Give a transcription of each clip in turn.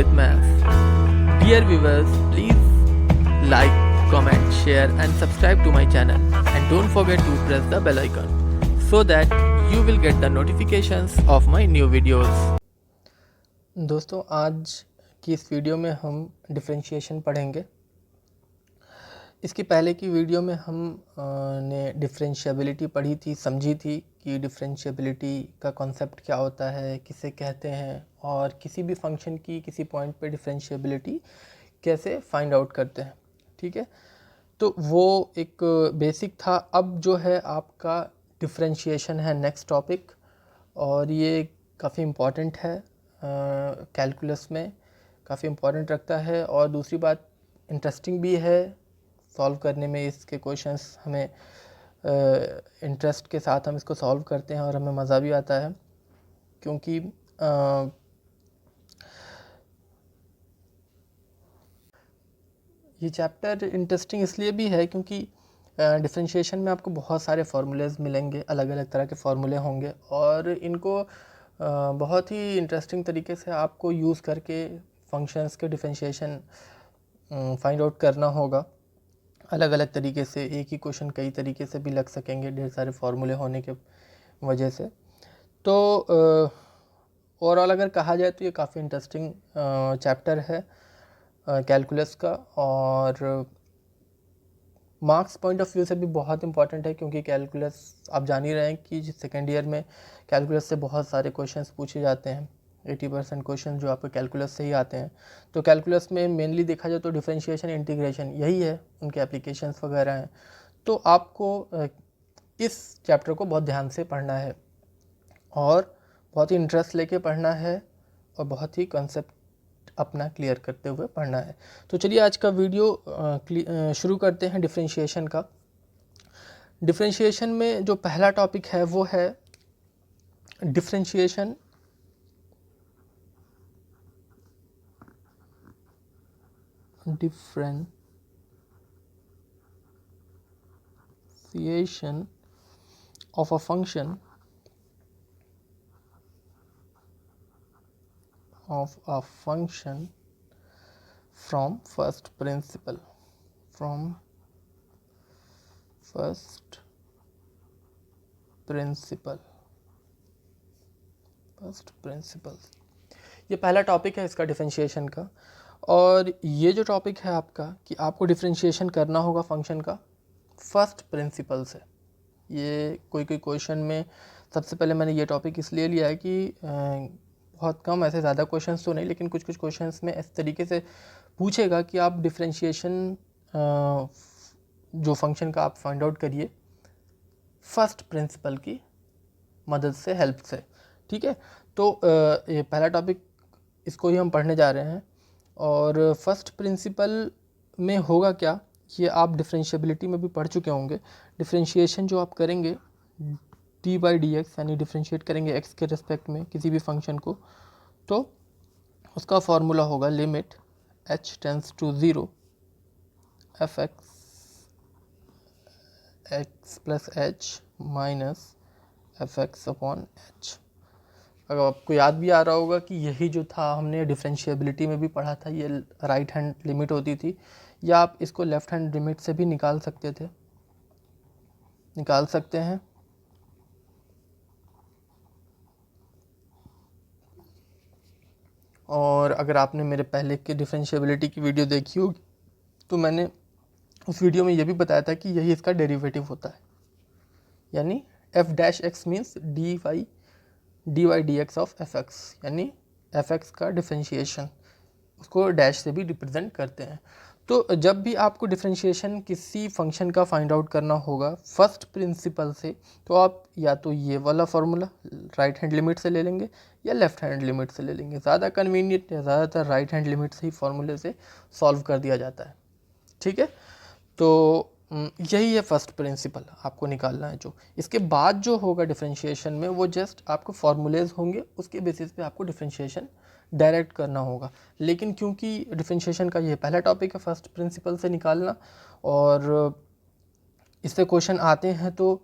with maths. Dear viewers, please like, comment, share and subscribe to my channel and don't forget to press the bell icon so that you will get the notifications of my new videos. दोस्तों आज की इस video में हम differentiation पढ़ेंगे। इसकी पहले की वीडियो में हम ने डिफरेंशिएबिलिटी पढ़ी थी, समझी थी कि डिफरेंशिएबिलिटी का कॉन्सेप्ट क्या होता है, किसे कहते हैं और किसी भी फंक्शन की किसी पॉइंट पे डिफरेंशिएबिलिटी कैसे फाइंड आउट करते हैं। ठीक है, तो वो एक बेसिक था। अब जो है आपका डिफरेंशिएशन है नेक्स्ट टॉपिक और ये काफ़ी इम्पॉर्टेंट है, कैलकुलस में काफ़ी इम्पॉर्टेंट रखता है और दूसरी बात इंटरेस्टिंग भी है सॉल्व करने में। इसके क्वेश्चंस हमें इंटरेस्ट के साथ हम इसको सॉल्व करते हैं और हमें मज़ा भी आता है, क्योंकि ये चैप्टर इंटरेस्टिंग इसलिए भी है क्योंकि डिफरेंशिएशन में आपको बहुत सारे फार्मूलेज मिलेंगे, अलग अलग तरह के फार्मूले होंगे और इनको बहुत ही इंटरेस्टिंग तरीके से आपको यूज़ करके फंक्शंस के डिफरेंशिएशन फाइंड आउट करना होगा। अलग अलग तरीके से एक ही क्वेश्चन कई तरीके से भी लग सकेंगे, ढेर सारे फार्मूले होने के वजह से। तो ओवरऑल अगर कहा जाए तो ये काफ़ी इंटरेस्टिंग चैप्टर है कैलकुलस का और मार्क्स पॉइंट ऑफ व्यू से भी बहुत इंपॉर्टेंट है, क्योंकि कैलकुलस आप जान ही रहे हैं कि सेकेंड ईयर में कैलकुलस से बहुत सारे क्वेश्चंस पूछे जाते हैं। 80% क्वेश्चन जो आपको कैलकुलस से ही आते हैं। तो कैलकुलस में मेनली देखा जाए तो डिफरेंशिएशन, इंटीग्रेशन यही है, उनके एप्लीकेशंस वगैरह हैं। तो आपको इस चैप्टर को बहुत ध्यान से पढ़ना है और बहुत ही इंटरेस्ट लेके पढ़ना है और बहुत ही कॉन्सेप्ट अपना क्लियर करते हुए पढ़ना है। तो चलिए आज का वीडियो शुरू करते हैं डिफरेंशिएशन का। डिफरेंशिएशन में जो पहला टॉपिक है वो है differentiation of a function from first principle ये पहला टॉपिक है इसका डिफरेंशिएशन का। और ये जो टॉपिक है आपका कि आपको डिफरेंशिएशन करना होगा फंक्शन का फर्स्ट प्रिंसिपल से। ये कोई क्वेश्चन में सबसे पहले मैंने ये टॉपिक इसलिए लिया है कि बहुत कम, ऐसे ज़्यादा क्वेश्चंस तो नहीं, लेकिन कुछ क्वेश्चंस में इस तरीके से पूछेगा कि आप डिफरेंशिएशन जो फंक्शन का आप फाइंड आउट करिए फर्स्ट प्रिंसिपल की मदद से, हेल्प से। ठीक है, तो ये पहला टॉपिक, इसको ही हम पढ़ने जा रहे हैं। और फर्स्ट प्रिंसिपल में होगा क्या, ये आप डिफरेंशिएबिलिटी में भी पढ़ चुके होंगे। डिफरेंशिएशन जो आप करेंगे डी बाई डी एक्स, यानी डिफरेंशिएट करेंगे एक्स के रिस्पेक्ट में किसी भी फंक्शन को, तो उसका फॉर्मूला होगा limit h tends to 0 f x plus h minus f x upon h. अगर आपको याद भी आ रहा होगा कि यही जो था हमने डिफरेंशिएबिलिटी में भी पढ़ा था, ये राइट हैंड लिमिट होती थी, या आप इसको लेफ्ट हैंड लिमिट से भी निकाल सकते हैं। और अगर आपने मेरे पहले के डिफरेंशिएबिलिटी की वीडियो देखी होगी तो मैंने उस वीडियो में ये भी बताया था कि यही इसका डेरिवेटिव होता है, यानी f dash x means d y d x of f x, यानी एफ एक्स का डिफरेंशिएशन, उसको डैश से भी रिप्रेजेंट करते हैं। तो जब भी आपको डिफरेंशिएशन किसी फंक्शन का फाइंड आउट करना होगा फर्स्ट प्रिंसिपल से, तो आप या तो ये वाला फार्मूला राइट हैंड लिमिट से ले लेंगे या लेफ़्ट हैंड लिमिट से ले लेंगे। ज़्यादा कन्वीनियंट या ज़्यादातर राइट हैंड लिमिट से ही फार्मूले से सॉल्व कर दिया जाता है। ठीक है, तो यही है फर्स्ट प्रिंसिपल आपको निकालना है। जो इसके बाद जो होगा डिफरेंशिएशन में वो जस्ट आपको फार्मूलेज होंगे, उसके बेसिस पे आपको डिफरेंशिएशन डायरेक्ट करना होगा। लेकिन क्योंकि डिफरेंशिएशन का ये पहला टॉपिक है फर्स्ट प्रिंसिपल से निकालना और इससे क्वेश्चन आते हैं, तो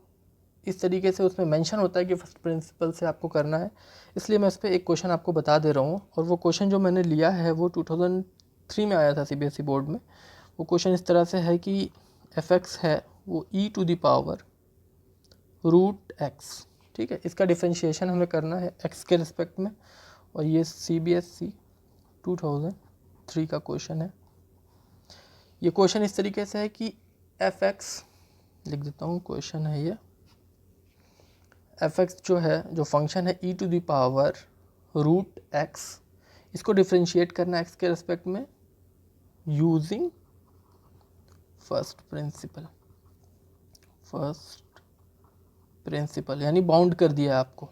इस तरीके से उसमें मेंशन होता है कि फर्स्ट प्रिंसिपल से आपको करना है, इसलिए मैं इस पर एक क्वेश्चन आपको बता दे रहा हूँ। और वो क्वेश्चन जो मैंने लिया है वो 2003 में आया था CBSE बोर्ड में। वो क्वेश्चन इस तरह से है कि f(x) है वो e⁻√x, ठीक है। इसका डिफरेंशिएशन हमें करना है x के रिस्पेक्ट में, और ये CBSE 2003 का क्वेश्चन है। ये क्वेश्चन इस तरीके से है कि f(x) लिख देता हूँ, क्वेश्चन है ये। f(x) जो है, जो फंक्शन है e⁻√x, इसको डिफरेंशिएट करना है x के रिस्पेक्ट में यूजिंग फर्स्ट प्रिंसिपल, यानी बाउंड कर दिया है आपको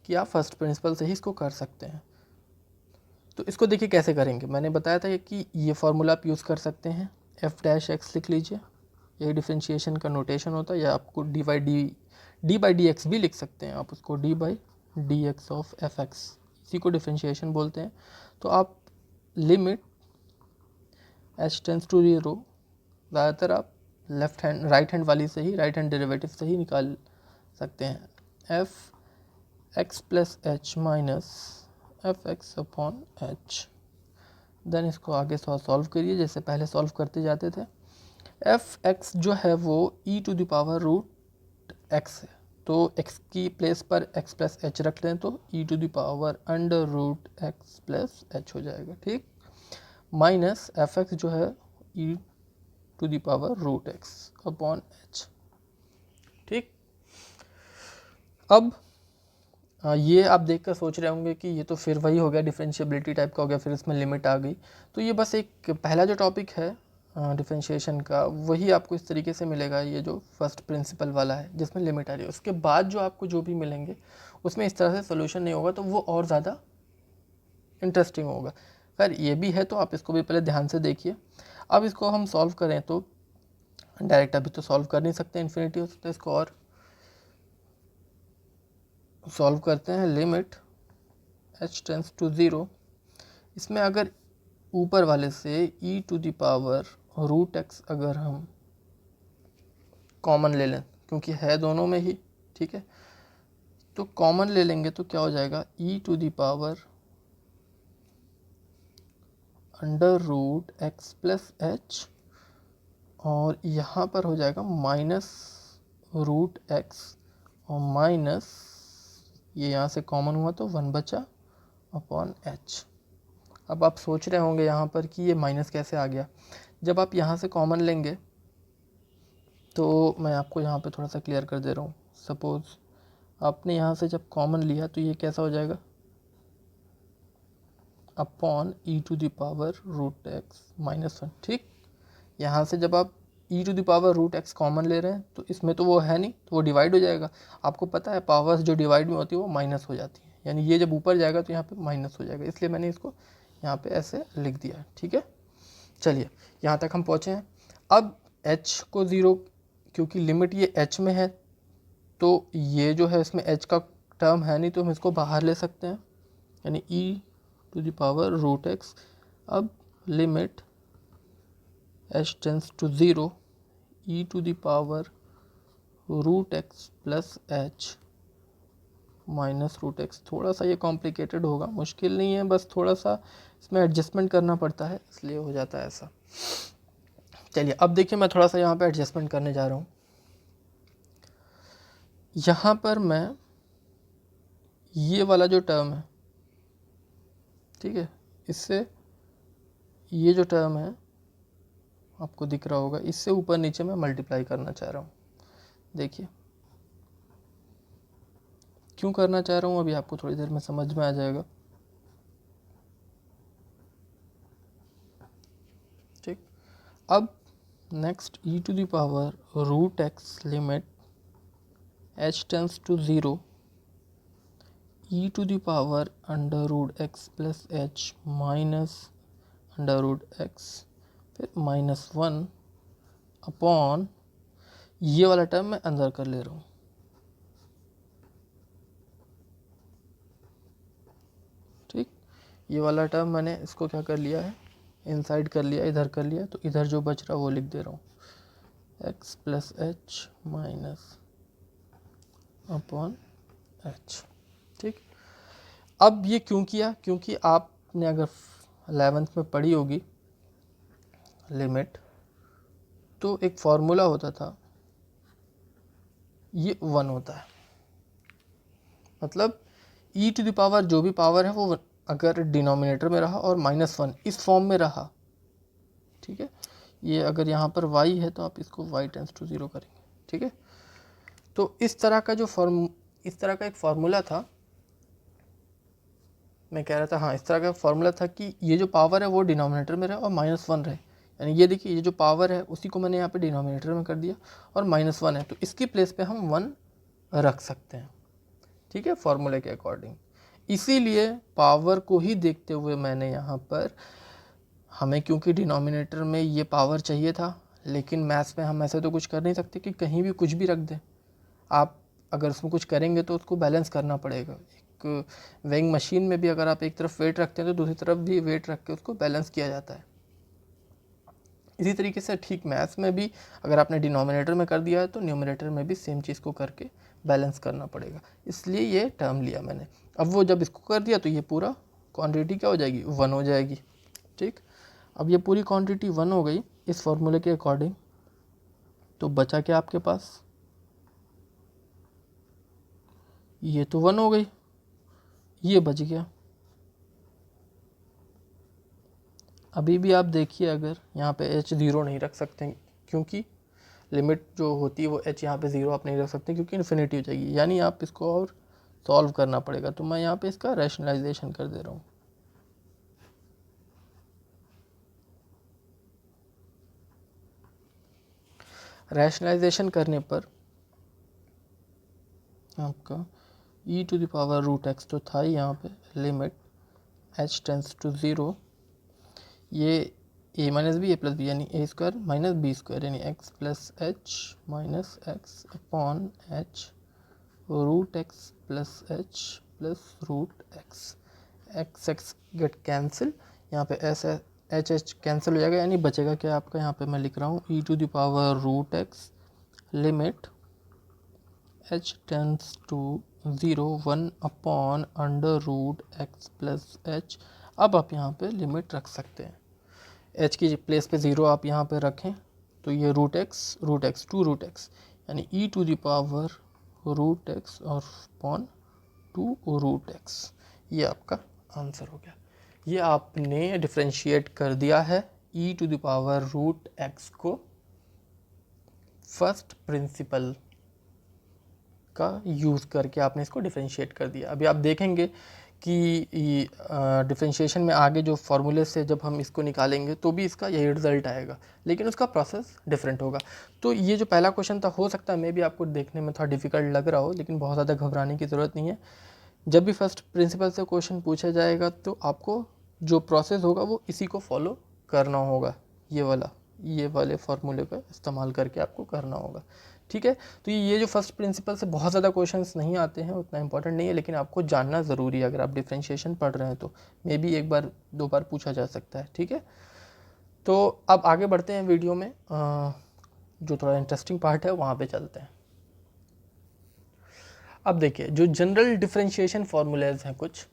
कि आप फर्स्ट प्रिंसिपल से ही इसको कर सकते हैं। तो इसको देखिए कैसे करेंगे। मैंने बताया था कि ये फार्मूला आप यूज़ कर सकते हैं, f'(x) लिख लीजिए, यही डिफरेंशिएशन का नोटेशन होता है। या आपको d/dx भी लिख सकते हैं, आप उसको d/dx ऑफ f(x), इसी को डिफरेंशिएशन बोलते हैं। तो आप लिमिट h टेंड्स टू 0, ज़्यादातर आप राइट हैंड वाली से ही, राइट हैंड डेरिवेटिव से ही निकाल सकते हैं। f(x + h - f(x/h)। देन इसको आगे सॉल्व करिए जैसे पहले सॉल्व करते जाते थे। f(x) जो है वो e⁻√x है, तो x की प्लेस पर x + h रख लें तो e⁻√x + h हो जाएगा, ठीक। माइनस f(x) जो है e⁻√x/h, ठीक। अब ये आप देखकर सोच रहे होंगे कि ये तो फिर वही हो गया, डिफरेंशिएबिलिटी टाइप का हो गया, फिर इसमें लिमिट आ गई। तो ये बस एक पहला जो टॉपिक है डिफरेंशिएशन का, वही आपको इस तरीके से मिलेगा, ये जो फर्स्ट प्रिंसिपल वाला है जिसमें लिमिट आ रही है। उसके बाद जो आपको जो भी मिलेंगे उसमें इस तरह से सोल्यूशन नहीं होगा, तो वो और ज़्यादा इंटरेस्टिंग होगा। खैर ये भी है, तो आप इसको भी पहले ध्यान से देखिए। अब इसको हम सॉल्व करें तो डायरेक्ट अभी तो सॉल्व कर नहीं सकते, इन्फिनिटी हो सकता है, इसको और सॉल्व करते हैं। लिमिट h टेंड्स टू 0, इसमें अगर ऊपर वाले से e⁻√x अगर हम कॉमन ले लें, क्योंकि है दोनों में ही, ठीक है, तो कॉमन ले लेंगे तो क्या हो जाएगा e⁻√x + h, और यहाँ पर हो जाएगा -√x और माइनस ये यहाँ से कॉमन हुआ तो 1 बचा अपॉन h। अब आप सोच रहे होंगे यहाँ पर कि ये माइनस कैसे आ गया। जब आप यहाँ से कॉमन लेंगे तो मैं आपको यहाँ पे थोड़ा सा क्लियर कर दे रहा हूँ। सपोज़ आपने यहाँ से जब कॉमन लिया तो ये कैसा हो जाएगा, अपॉन e⁻√x -1, ठीक। यहाँ से जब आप e⁻√x कॉमन ले रहे हैं तो इसमें तो वो है नहीं, तो वो डिवाइड हो जाएगा। आपको पता है पावर्स जो डिवाइड में होती है वो माइनस हो जाती है, यानी ये जब ऊपर जाएगा तो यहाँ पे माइनस हो जाएगा, इसलिए मैंने इसको यहाँ पे ऐसे लिख दिया, ठीक है। चलिए यहाँ तक हम पहुँचे हैं। अब h को 0, क्योंकि लिमिट ये h में है, तो ये जो है इसमें h का टर्म है नहीं, तो हम इसको बाहर ले सकते हैं, यानी e⁻√x। अब limit h tends to 0 e⁻√x + h -√x। थोड़ा सा ये कॉम्प्लिकेटेड होगा, मुश्किल नहीं है, बस थोड़ा सा इसमें एडजस्टमेंट करना पड़ता है, इसलिए हो जाता है ऐसा। चलिए अब देखिए मैं थोड़ा सा यहाँ पे एडजस्टमेंट करने जा रहा हूँ। यहाँ पर मैं ये वाला जो टर्म है, ठीक है, इससे ये जो टर्म है आपको दिख रहा होगा, इससे ऊपर नीचे मैं मल्टीप्लाई करना चाह रहा हूँ। देखिए क्यों करना चाह रहा हूँ अभी आपको थोड़ी देर में समझ में आ जाएगा, ठीक। अब next e⁻√x limit h tends to 0 e⁻√x + h -√x फिर -1 अपॉन ये वाला टर्म मैं अंदर कर ले रहा हूँ, ठीक। ये वाला टर्म मैंने इसको क्या कर लिया है, इनसाइड कर लिया, इधर कर लिया, तो इधर जो बच रहा वो लिख दे रहा हूँ, x + h अपॉन एच। ठीक, अब ये क्यों किया? क्योंकि आपने अगर 11th में पढ़ी होगी लिमिट, तो एक फॉर्मूला होता था, ये 1 होता है। मतलब e टू द पावर जो भी पावर है वो अगर डिनोमिनेटर में रहा और -1 इस फॉर्म में रहा, ठीक है, ये अगर यहाँ पर y है तो आप इसको y टेंस टू 0 करेंगे। ठीक है, तो इस तरह का एक फार्मूला था, मैं कह रहा था, हाँ, इस तरह का फार्मूला था कि ये जो पावर है वो डिनोमिनेटर में रहे और -1 रहे। यानी ये देखिए, ये जो पावर है उसी को मैंने यहाँ पे डिनोमिनेटर में कर दिया और -1 है, तो इसकी प्लेस पे हम 1 रख सकते हैं। ठीक है, फार्मूले के अकॉर्डिंग। इसीलिए पावर को ही देखते हुए मैंने यहाँ पर, हमें क्योंकि डिनोमिनेटर में ये पावर चाहिए था, लेकिन मैथ्स में हम ऐसे तो कुछ कर नहीं सकते कि कहीं भी कुछ भी रख दें। आप अगर उसमें कुछ करेंगे तो उसको बैलेंस करना पड़ेगा। एक वेइंग मशीन में भी अगर आप एक तरफ वेट रखते हैं तो दूसरी तरफ भी वेट रख के उसको बैलेंस किया जाता है। इसी तरीके से ठीक मैथ्स में भी अगर आपने डिनोमिनेटर में कर दिया है तो न्यूमरेटर में भी सेम चीज़ को करके बैलेंस करना पड़ेगा, इसलिए ये टर्म लिया मैंने। अब वो जब इसको कर दिया तो ये पूरा क्वांटिटी क्या हो जाएगी? 1 हो जाएगी। ठीक, अब ये पूरी क्वांटिटी 1 हो गई इस फॉर्मूले के अकॉर्डिंग, तो बचा क्या आपके पास? ये तो 1 हो गई, ये बच गया। अभी भी आप देखिए, अगर यहाँ पे h 0 नहीं रख सकते क्योंकि लिमिट जो होती है वो h यहाँ पे 0 आप नहीं रख सकते क्योंकि इन्फिनिटी हो जाएगी, यानी आप इसको और सॉल्व करना पड़ेगा। तो मैं यहाँ पे इसका रैशनलाइजेशन कर दे रहा हूँ। रैशनलाइजेशन करने पर आपका e to the power root x तो था ही यहाँ पे, लिमिट h टेंस टू 0, ये a minus b, a plus b, यानी a square minus b square, यानी x plus h minus x upon h root x plus h plus root x. X get cancel, यहाँ पे S H cancel हो जाएगा, यानी बचेगा क्या आपका? यहाँ पे मैं लिख रहा हूँ e to the power root x limit h tends to 0 1 upon under root x plus h. अब आप यहाँ पे लिमिट रख सकते हैं, h की प्लेस पे 0 आप यहाँ पे रखें तो ये root x to root x, यानी e to the power root x और अपॉन 2 रूट एक्स। ये आपका आंसर हो गया। ये आपने डिफ्रेंशिएट कर दिया है e to the power root x को फर्स्ट प्रिंसिपल का यूज़ करके आपने इसको डिफ्रेंशिएट कर दिया। अभी आप देखेंगे कि डिफ्रेंशिएशन में आगे जो फार्मूले से जब हम इसको निकालेंगे तो भी इसका यही रिजल्ट आएगा, लेकिन उसका प्रोसेस डिफरेंट होगा। तो ये जो पहला क्वेश्चन था, हो सकता है मे भी आपको देखने में थोड़ा डिफ़िकल्ट लग रहा हो, लेकिन बहुत ज़्यादा घबराने की ज़रूरत नहीं है। जब भी फर्स्ट प्रिंसिपल से क्वेश्चन पूछा जाएगा तो आपको जो प्रोसेस होगा वो इसी को फॉलो करना होगा, ये वाले फार्मूले का इस्तेमाल करके आपको करना होगा। ठीक है, तो ये जो फर्स्ट प्रिंसिपल से बहुत ज़्यादा क्वेश्चंस नहीं आते हैं, उतना इंपॉर्टेंट नहीं है, लेकिन आपको जानना ज़रूरी है। अगर आप डिफरेंशिएशन पढ़ रहे हैं तो मे बी एक बार 2 बार पूछा जा सकता है। ठीक है, तो अब आगे बढ़ते हैं वीडियो में, जो थोड़ा इंटरेस्टिंग पार्ट है वहाँ पे चलते हैं। अब देखिए, जो जनरल डिफरेंशिएशन फार्मूलेज हैं कुछ,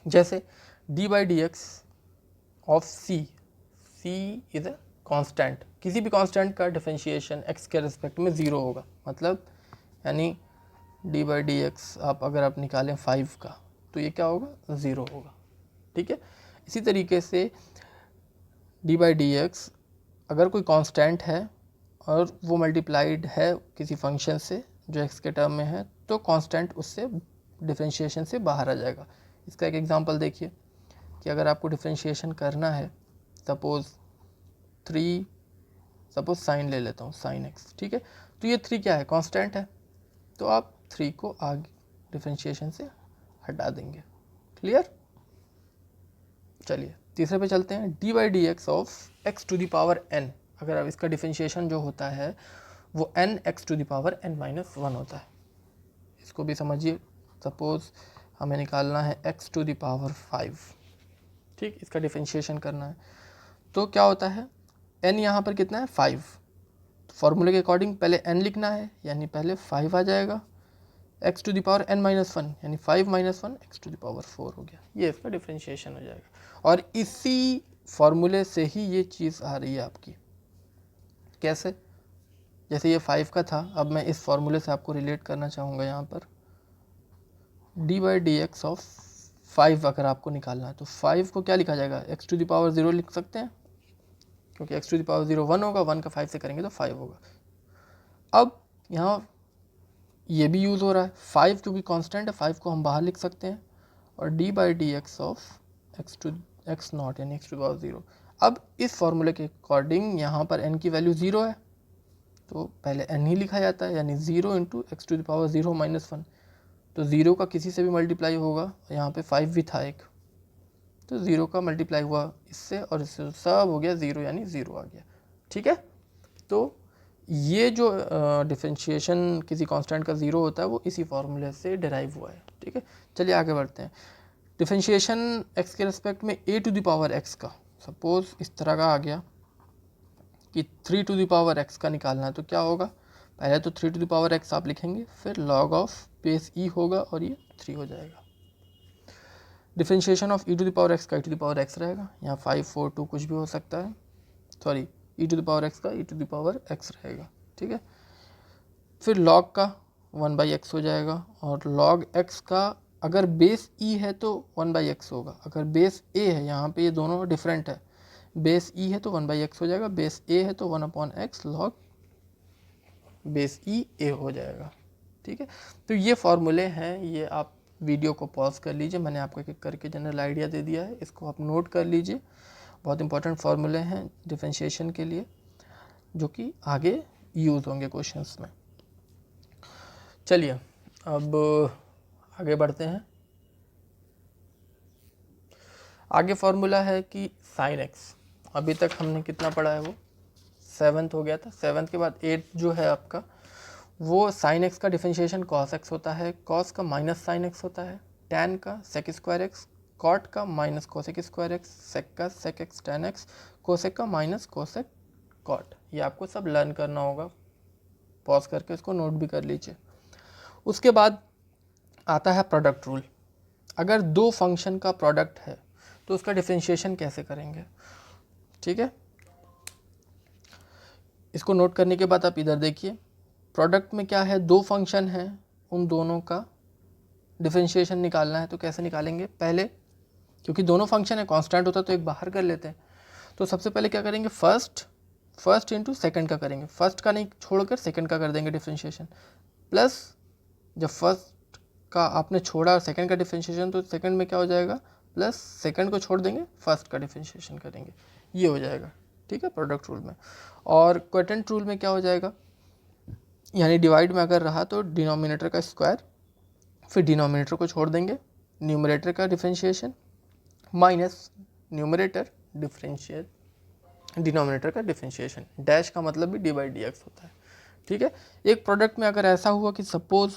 जैसे d by d x of c is a constant, किसी भी कांस्टेंट का डिफरेंशिएशन x के रिस्पेक्ट में 0 होगा। मतलब यानी d बाई डी एक्स अगर आप निकालें 5 का तो ये क्या होगा? 0 होगा। ठीक है, इसी तरीके से d बाई डी एक्स अगर कोई कांस्टेंट है और वो मल्टीप्लाइड है किसी फंक्शन से जो x के टर्म में है, तो कांस्टेंट उससे डिफरेंशिएशन से बाहर आ जाएगा। इसका एक एग्जांपल देखिए कि अगर आपको डिफरेंशिएशन करना है, सपोज साइन ले लेता हूँ, साइन एक्स। ठीक है, तो ये 3 क्या है? कांस्टेंट है, तो आप 3 को आगे डिफरेंशिएशन से हटा देंगे। क्लियर? चलिए तीसरे पे चलते हैं। D by d x of x to the power n, अगर अब इसका डिफरेंशिएशन जो होता है वो n x to the power n minus 1 होता है। इसको भी समझिए, सपोज हमें निकालना है एक्स टू द पावर 5। ठीक, इसका डिफरेंशिएशन करना है तो क्या होता है? n यहाँ पर कितना है? 5। तो फॉर्मूले के अकॉर्डिंग पहले n लिखना है, यानी पहले 5 आ जाएगा, x to the power n minus one, यानी 5 minus one x to the power 4 हो गया। ये इसका डिफ्रेंशिएशन हो जाएगा। और इसी फॉर्मूले से ही ये चीज़ आ रही है आपकी। कैसे? जैसे ये 5 का था, अब मैं इस फॉर्मूले से आपको रिलेट करना चाहूँगा यहाँ पर। D by d x of 5 अगर आपको निकालना है तो 5 को क्या लिखा जाएगा, एक्स टू द पावर 0 लिख सकते हैं, क्योंकि एक्स टू द पावर 0 1 होगा, 1 का 5 से करेंगे तो 5 होगा। अब यहाँ ये भी यूज़ हो रहा है, 5 क्योंकि कांस्टेंट है, 5 को हम बाहर लिख सकते हैं, और d by d x of x to x naught यानी एक्स टू द पावर 0। अब इस फॉर्मूले के अकॉर्डिंग यहाँ पर n की वैल्यू 0 है, तो पहले n ही लिखा जाता है, यानी 0 into x to the power 0 minus 1। तो 0 का किसी से भी मल्टीप्लाई होगा, यहाँ पे 5 भी था एक, तो 0 का मल्टीप्लाई हुआ इससे और इससे, सब हो गया 0 यानी 0 आ गया। ठीक है, तो ये जो डिफरेंशिएशन किसी कांस्टेंट का 0 होता है वो इसी फॉर्मूले से डिराइव हुआ है। ठीक है, चलिए आगे बढ़ते हैं। डिफरेंशिएशन x के रिस्पेक्ट में a to the power x का, सपोज इस तरह का आ गया कि 3 टू द पावर x का निकालना है, तो क्या होगा, पहले तो 3 टू द पावर x आप लिखेंगे, फिर log ऑफ बेस e होगा और ये 3 हो जाएगा। Differentiation of e to the power x का e to the power x रहेगा, यहाँ 5 4 2 कुछ भी हो सकता है, sorry e to the power x का e to the power x रहेगा। ठीक है, फिर log का 1 बाई एक्स हो जाएगा, और log x का अगर बेस e है तो 1 बाई एक्स होगा, अगर बेस a है, यहाँ पे ये दोनों डिफरेंट है, बेस e है तो 1 बाई एक्स हो जाएगा, बेस a है तो 1 upon x log base e a हो जाएगा। ठीक है, तो ये फॉर्मूले हैं, ये आप वीडियो को पॉज कर लीजिए, मैंने आपको एक करके जनरल आइडिया दे दिया है, इसको आप नोट कर लीजिए। बहुत इंपॉर्टेंट फार्मूले हैं डिफरेंशिएशन के लिए, जो कि आगे यूज़ होंगे क्वेश्चंस में। चलिए अब आगे बढ़ते हैं। आगे फार्मूला है कि साइन एक्स, अभी तक हमने कितना पढ़ा है, वो 7th हो गया था। 7th के बाद 8 जो है आपका, वो साइन एक्स का डिफरेंशिएशन कॉस एक्स होता है, कॉस का माइनस साइन एक्स होता है, टैन का सेक स्क्वायर एक्स, कॉट का minus cosec square x, sec का sec x tan x, cosec का माइनस कोसेक कॉट। ये आपको सब लर्न करना होगा, पॉज करके इसको नोट भी कर लीजिए। उसके बाद आता है प्रोडक्ट रूल। अगर दो फंक्शन का प्रोडक्ट है तो उसका डिफरेंशिएशन कैसे करेंगे। ठीक है, इसको नोट करने के बाद आप इधर देखिए, प्रोडक्ट में क्या है, दो फंक्शन है, उन दोनों का डिफरेंशिएशन निकालना है, तो कैसे निकालेंगे। पहले क्योंकि दोनों फंक्शन है, कांस्टेंट होता है तो एक बाहर कर लेते हैं, तो सबसे पहले क्या करेंगे, फर्स्ट इंटू सेकेंड का करेंगे, फर्स्ट का नहीं छोड़कर सेकेंड का कर देंगे डिफरेंशिएशन, प्लस जब फर्स्ट का आपने छोड़ा और सेकेंड का डिफरेंशिएशन, तो सेकेंड में क्या हो जाएगा, प्लस सेकेंड को छोड़ देंगे, फर्स्ट का डिफरेंशिएशन करेंगे, ये हो जाएगा। ठीक है, प्रोडक्ट रूल में। और क्वोटिएंट रूल में क्या हो जाएगा, यानी डिवाइड में अगर रहा तो डिनोमिनेटर का स्क्वायर, फिर डिनोमिनेटर को छोड़ देंगे, न्यूमरेटर का differentiation minus numerator differentiate denominator का डिफरेंशिएशन। डैश का मतलब भी डी बाई डी एक्स होता है। ठीक है, एक प्रोडक्ट में अगर ऐसा हुआ कि सपोज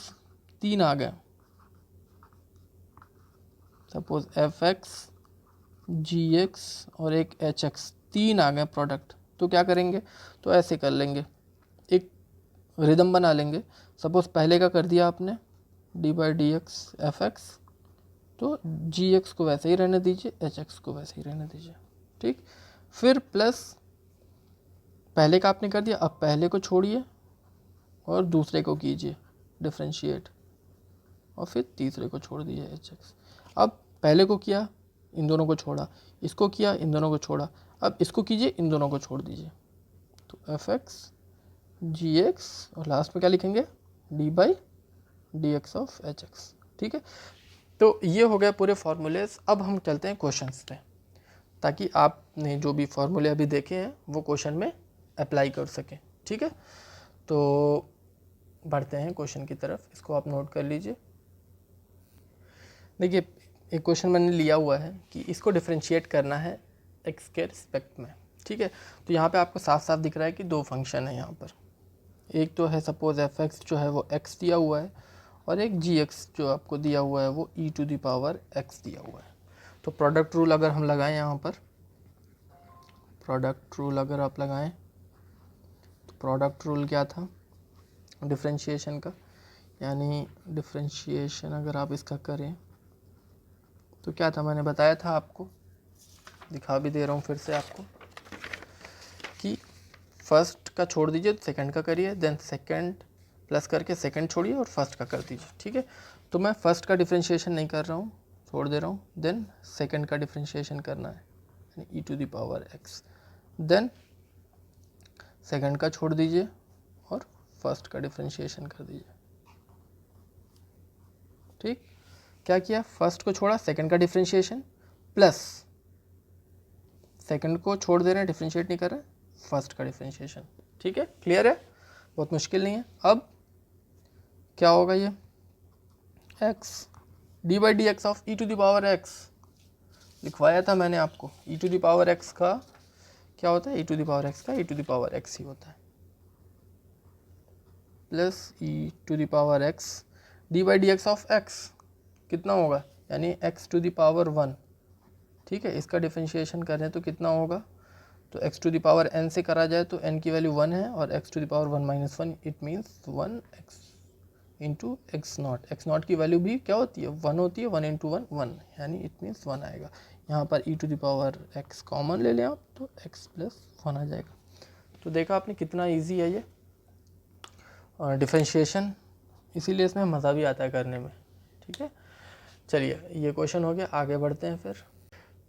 3 आ गए, सपोज एफ एक्स जी एक्स और एक एच एक्स, 3 आ गए प्रोडक्ट, तो क्या करेंगे, तो ऐसे कर लेंगे, एक रिदम बना लेंगे। सपोज पहले का कर दिया आपने D by d x F x, तो जी एक्स को वैसे ही रहने दीजिए, एच एक्स को वैसे ही रहने दीजिए। ठीक, फिर प्लस पहले का आपने कर दिया, अब पहले को छोड़िए और दूसरे को कीजिए डिफरेंशिएट, और फिर तीसरे को छोड़ दिए एच एक्स। अब पहले को किया, इन दोनों को छोड़ा, इसको किया, इन दोनों को छोड़ा, अब इसको कीजिए, इन दोनों को छोड़ दीजिए, तो एफ एक्स जी एक्स और लास्ट में क्या लिखेंगे, D by d x of H x. ठीक है, तो ये हो गया पूरे फार्मूलेस। अब हम चलते हैं क्वेश्चंस पे, ताकि आपने जो भी फार्मूले अभी देखे हैं वो क्वेश्चन में अप्लाई कर सकें। ठीक है, तो बढ़ते हैं क्वेश्चन की तरफ, इसको आप नोट कर लीजिए। देखिए, एक क्वेश्चन मैंने लिया हुआ है कि इसको डिफरेंशिएट करना है एक्स के रिस्पेक्ट में। ठीक है, तो यहाँ पे आपको साफ साफ दिख रहा है कि दो फंक्शन है यहाँ पर, एक तो है सपोज एफ एक्स जो है वो एक्स दिया हुआ है, और एक जी एक्स जो आपको दिया हुआ है वो ई टू द पावर एक्स दिया हुआ है। तो प्रोडक्ट रूल अगर हम लगाएं यहाँ पर, प्रोडक्ट रूल अगर आप लगाएं, तो प्रोडक्ट रूल क्या था डिफरेंशिएशन का, यानी डिफरेंशिएशन अगर आप इसका करें तो क्या था, मैंने बताया था आपको, दिखा भी दे रहा हूँ फिर से आपको, कि फर्स्ट का छोड़ दीजिए तो सेकंड का करिए, देन सेकंड प्लस करके सेकंड छोड़िए और फर्स्ट का कर दीजिए, ठीक है। तो मैं फर्स्ट का डिफरेंशिएशन नहीं कर रहा हूँ, छोड़ दे रहा हूँ, देन सेकंड का डिफरेंशिएशन करना है, यानी e to the power x, then second का छोड़ दीजिए और फर्स्ट का डिफरेंशिएशन कर दीजिए, ठीक। क्या किया, फर्स्ट को छोड़ा, सेकंड का डिफरेंशिएशन प्लस सेकंड को छोड़ दे रहे हैं, डिफरेंशिएट नहीं कर रहे हैं, फर्स्ट का डिफरेंशिएशन, ठीक है, क्लियर है, बहुत मुश्किल नहीं है। अब क्या होगा, ये x d by d x of e to the power x लिखवाया था मैंने आपको, e to the power x का क्या होता है, e to the power x का e to the power x ही होता है, plus e to the power x d by d x of x कितना होगा, यानी x टू द पावर 1, ठीक है। इसका डिफरेंशिएशन करें तो कितना होगा, तो x to the power n से करा जाए तो n की वैल्यू 1 है और x to the power 1 minus 1 it means 1x into x naught की वैल्यू भी क्या होती है, 1 होती है, 1 इंटू 1 1, यानी इट मीन्स 1 आएगा। यहाँ पर e to the power x common ले लें आप तो x प्लस 1 आ जाएगा। तो देखा आपने कितना इजी है ये डिफरेंशिएशन, इसीलिए इसमें मज़ा भी आता है करने में, ठीक है। चलिए ये क्वेश्चन हो गया, आगे बढ़ते हैं फिर।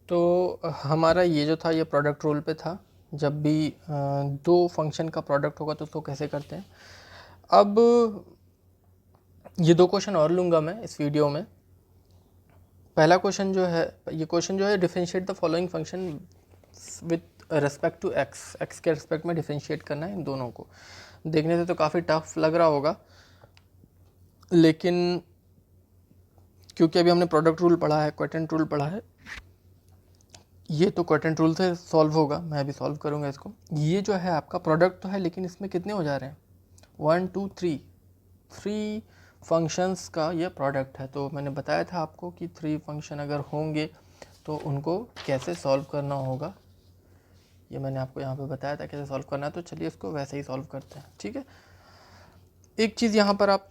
तो हमारा ये जो था ये प्रोडक्ट रूल पे था, जब भी दो फंक्शन का प्रोडक्ट होगा तो उसको कैसे करते हैं। अब ये दो क्वेश्चन और लूँगा मैं इस वीडियो में। पहला क्वेश्चन जो है, ये क्वेश्चन जो है, differentiate the following function with respect to x के रिस्पेक्ट में डिफरेंशिएट करना है इन दोनों को। देखने से तो काफ़ी टफ लग रहा होगा, लेकिन क्योंकि अभी हमने प्रोडक्ट रूल पढ़ा है, क्वोटिएंट रूल पढ़ा है, ये तो क्वोटिएंट रूल से सॉल्व होगा, मैं अभी सॉल्व करूँगा इसको। ये जो है आपका प्रोडक्ट तो है, लेकिन इसमें कितने हो जा रहे हैं, 1 2 3 फंक्शंस का ये प्रोडक्ट है। तो मैंने बताया था आपको कि 3 फंक्शन अगर होंगे तो उनको कैसे सॉल्व करना होगा, ये मैंने आपको यहाँ पे बताया था कैसे सॉल्व करना है। तो चलिए इसको वैसे ही सॉल्व करते हैं, ठीक है। एक चीज़ यहाँ पर आप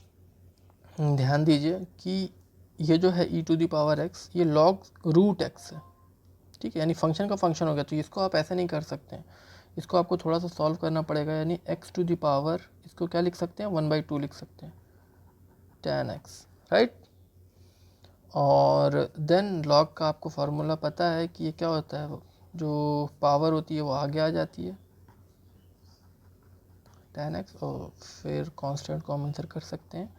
ध्यान दीजिए कि ये जो है e to the power x ये log रूट x है, ठीक है, यानी फंक्शन का फंक्शन हो गया। तो इसको आप ऐसे नहीं कर सकते हैं, इसको आपको थोड़ा सा सॉल्व करना पड़ेगा, यानी x टू द पावर, इसको क्या लिख सकते हैं, 1/2 लिख सकते हैं, tan x, राइट। और देन लॉग का आपको फार्मूला पता है कि ये क्या होता है, जो पावर होती है वो आगे आ जाती है, tan x, और फिर कांस्टेंट को हम आंसर कर सकते हैं।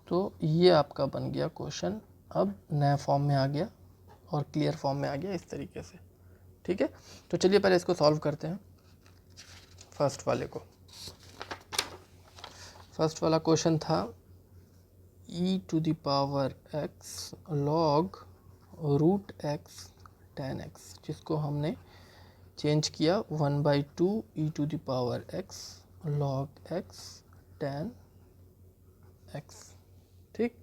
तो ये आपका बन गया क्वेश्चन, अब नया फॉर्म में आ गया और क्लियर फॉर्म में आ गया इस तरीके से, ठीक है। तो चलिए पहले इसको सॉल्व करते हैं, फर्स्ट वाले को। फर्स्ट वाला क्वेश्चन था e to the power x log root x tan x, जिसको हमने चेंज किया 1/2 e to the power x log x tan x, ठीक।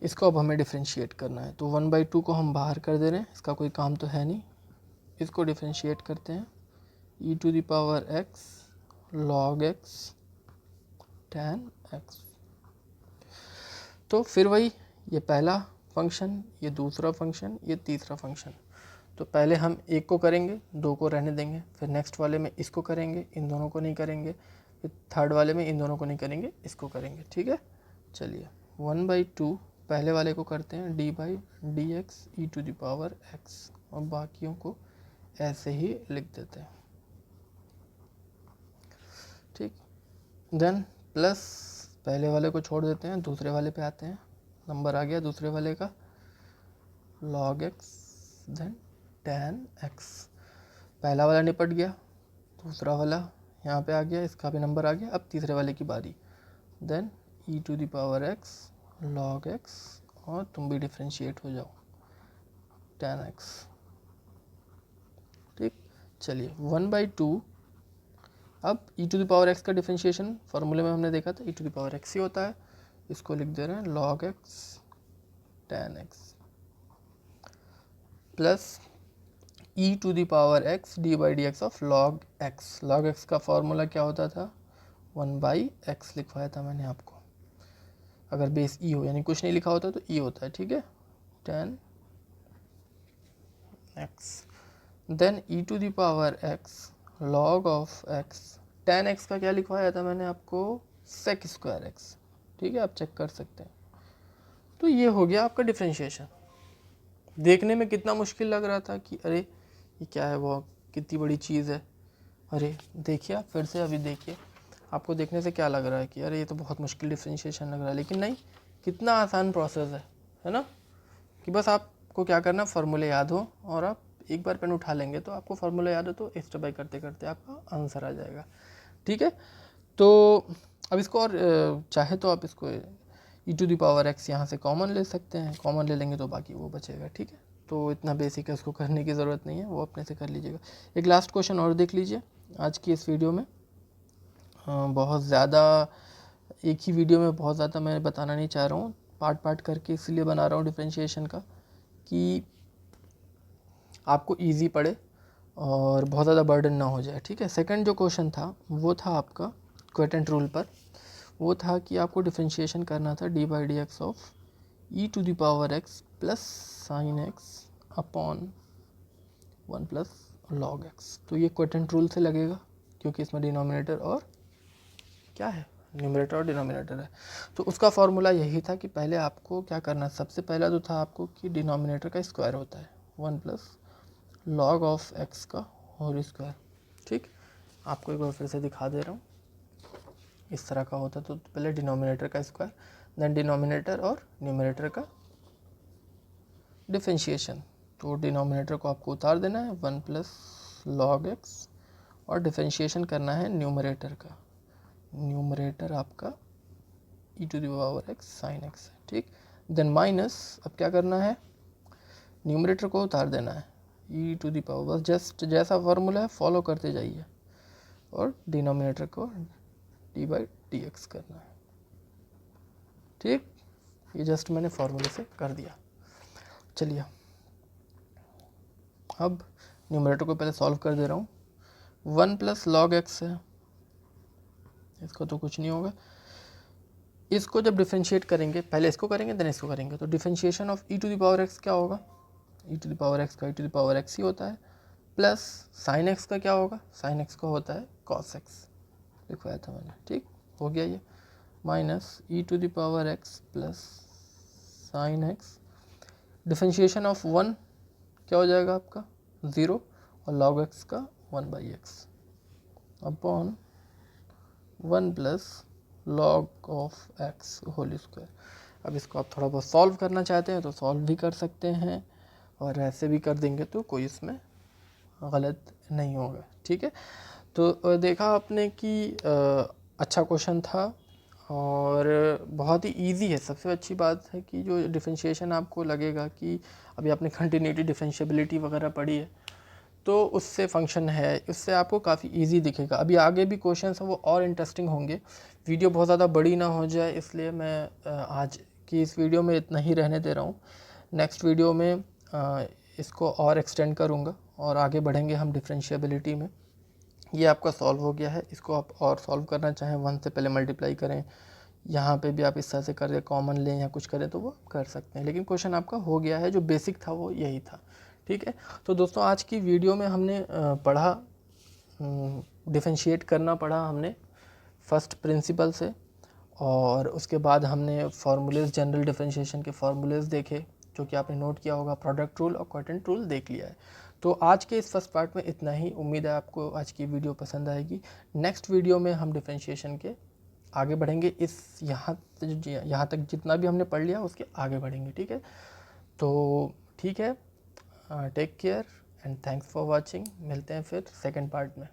इसको अब हमें डिफरेंशिएट करना है, तो 1/2 को हम बाहर कर दे रहे हैं, इसका कोई काम तो है नहीं। इसको डिफरेंशिएट करते हैं, e to the power x log x tan x। तो फिर वही, ये पहला फंक्शन, ये दूसरा फंक्शन, ये तीसरा फंक्शन। तो पहले हम एक को करेंगे, दो को रहने देंगे, फिर नेक्स्ट वाले में इसको करेंगे, इन दोनों को नहीं करेंगे, फिर थर्ड वाले में इन दोनों को नहीं करेंगे, इसको करेंगे, ठीक है। चलिए 1/2 पहले वाले को करते हैं, d by d x e to the power x, और बाकियों को ऐसे ही लिख देते हैं, ठीक। देन प्लस पहले वाले को छोड़ देते हैं, दूसरे वाले पे आते हैं, नंबर आ गया दूसरे वाले का log x, then tan x। पहला वाला निपट गया, दूसरा वाला यहाँ पे आ गया, इसका भी नंबर आ गया। अब तीसरे वाले की बारी, then e to the power x log x, और तुम भी डिफ्रेंशिएट हो जाओ, tan x, ठीक। चलिए 1/2, अब e to the power x का डिफरेंशिएशन फार्मूले में हमने देखा था e to the power x ही होता है, इसको लिख दे रहे हैं log x tan x plus e to the power x d by d x of log x। log x का फार्मूला क्या होता था, 1/x लिखवाया था मैंने आपको, अगर बेस ई हो, यानी कुछ नहीं लिखा होता तो ई होता है, ठीक है, 10x then e to the power x log of x, 10x का क्या लिखवाया था मैंने आपको, sec स्क्वायर x, ठीक है, आप चेक कर सकते हैं। तो ये हो गया आपका डिफरेंशिएशन। देखने में कितना मुश्किल लग रहा था कि अरे ये क्या है, वो कितनी बड़ी चीज़ है, अरे देखिए आप फिर से अभी देखिए, आपको देखने से क्या लग रहा है कि अरे ये तो बहुत मुश्किल डिफरेंशिएशन लग रहा है, लेकिन नहीं, कितना आसान प्रोसेस है ना, कि बस आपको क्या करना, फार्मूले याद हो और आप एक बार पेन उठा लेंगे तो आपको फार्मूला याद हो तो स्टेप बाय करते करते आपका आंसर आ जाएगा, ठीक है। तो अब इसको और चाहे तो आप इसको ई टू द पावर एक्स यहाँ से कॉमन ले सकते हैं, कॉमन ले लेंगे तो बाकी वो बचेगा, ठीक है। तो इतना बेसिक है, उसको करने की ज़रूरत नहीं है, वो अपने से कर लीजिएगा। एक लास्ट क्वेश्चन और देख लीजिए आज की इस वीडियो में। बहुत ज़्यादा एक ही वीडियो में बहुत ज़्यादा मैं बताना नहीं चाह रहा हूँ, पार्ट पार्ट करके इसलिए बना रहा हूँ डिफरेंशिएशन का कि आपको इजी पड़े और बहुत ज़्यादा बर्डन ना हो जाए, ठीक है। सेकंड जो क्वेश्चन था वो था आपका क्वोटिएंट रूल पर, वो था कि आपको डिफरेंशिएशन करना था d by d x of e to the power x plus sine x upon 1 plus log x. तो ये क्वोटिएंट रूल से लगेगा क्योंकि इसमें डिनोमिनेटर और क्या है, न्यूमरेटर और डिनोमिनेटर है। तो उसका फॉर्मूला यही था कि पहले आपको क्या करना, सबसे पहला तो था आपको कि डिनोमिनेटर का स्क्वायर होता है 1 प्लस लॉग ऑफ एक्स का होल स्क्वायर, ठीक। आपको एक बार फिर से दिखा दे रहा हूँ, इस तरह का होता तो पहले डिनोमिनेटर का स्क्वायर, देन डिनोमिनेटर और न्यूमरेटर का डिफरेंशिएशन। तो डिनोमिनेटर को आपको उतार देना है 1 प्लस लॉग एक्स और डिफरेंशिएशन करना है न्यूमरेटर का, न्यूमरेटर आपका e to the power x sine x है, ठीक। देन माइनस, अब क्या करना है, न्यूमरेटर को उतार देना है ई टू द पावर, बस जस्ट जैसा फार्मूला है फॉलो करते जाइए, और डिनोमिनेटर को डी बाई डी एक्स करना है, ठीक। ये जस्ट मैंने फार्मूले से कर दिया। चलिए अब न्यूमरेटर को पहले सॉल्व कर दे रहा हूँ। 1 प्लस लॉग एक्स है, इसका तो कुछ नहीं होगा। इसको जब डिफरेंशिएट करेंगे, पहले इसको करेंगे देन इसको करेंगे, तो differentiation of e to the power x क्या होगा, e to the power x का e to the power x ही होता है, प्लस साइन एक्स का क्या होगा, साइन एक्स का होता है कॉस एक्स, लिखवाया था मैंने, ठीक हो गया ये, minus e to the power x plus sine x, differentiation of 1 क्या हो जाएगा आपका 0 और लॉग एक्स का 1 by x upon 1 plus log of x whole square. अब इसको आप थोड़ा बहुत सॉल्व करना चाहते हैं तो सॉल्व भी कर सकते हैं, और ऐसे भी कर देंगे तो कोई इसमें गलत नहीं होगा, ठीक है। तो देखा आपने कि अच्छा क्वेश्चन था और बहुत ही इजी है। सबसे अच्छी बात है कि जो डिफरेंशिएशन आपको लगेगा कि अभी आपने कंटिन्यूटी डिफरेंशिएबिलिटी वगैरह पढ़ी है तो उससे फंक्शन है, उससे आपको काफ़ी इजी दिखेगा। अभी आगे भी क्वेश्चंस हैं वो और इंटरेस्टिंग होंगे। वीडियो बहुत ज़्यादा बड़ी ना हो जाए इसलिए मैं आज की इस वीडियो में इतना ही रहने दे रहा हूँ। नेक्स्ट वीडियो में इसको और एक्सटेंड करूँगा और आगे बढ़ेंगे हम डिफरेंशिएबिलिटी में। ये आपका सॉल्व हो गया है, इसको आप और सॉल्व करना चाहें 1 से पहले मल्टीप्लाई करें, यहाँ पे भी आप इस तरह से करके कॉमन लें या कुछ करें तो वो कर सकते हैं, लेकिन क्वेश्चन आपका हो गया है। जो बेसिक था वो यही था, ठीक है। तो दोस्तों आज की वीडियो में हमने पढ़ा, डिफरेंशिएट करना पढ़ा हमने फर्स्ट प्रिंसिपल से, और उसके बाद हमने फार्मूलेज, जनरल डिफरेंशिएशन के फार्मूलेज देखे जो कि आपने नोट किया होगा, प्रोडक्ट रूल और क्वोटिएंट रूल देख लिया है। तो आज के इस फर्स्ट पार्ट में इतना ही। उम्मीद है आपको आज की वीडियो पसंद आएगी। नेक्स्ट वीडियो में हम डिफरेंशिएशन के आगे बढ़ेंगे, इस यहाँ तक जितना भी हमने पढ़ लिया उसके आगे बढ़ेंगे, ठीक है। तो ठीक है, take care and thanks for watching. मिलते हैं फिर सेकंड पार्ट में।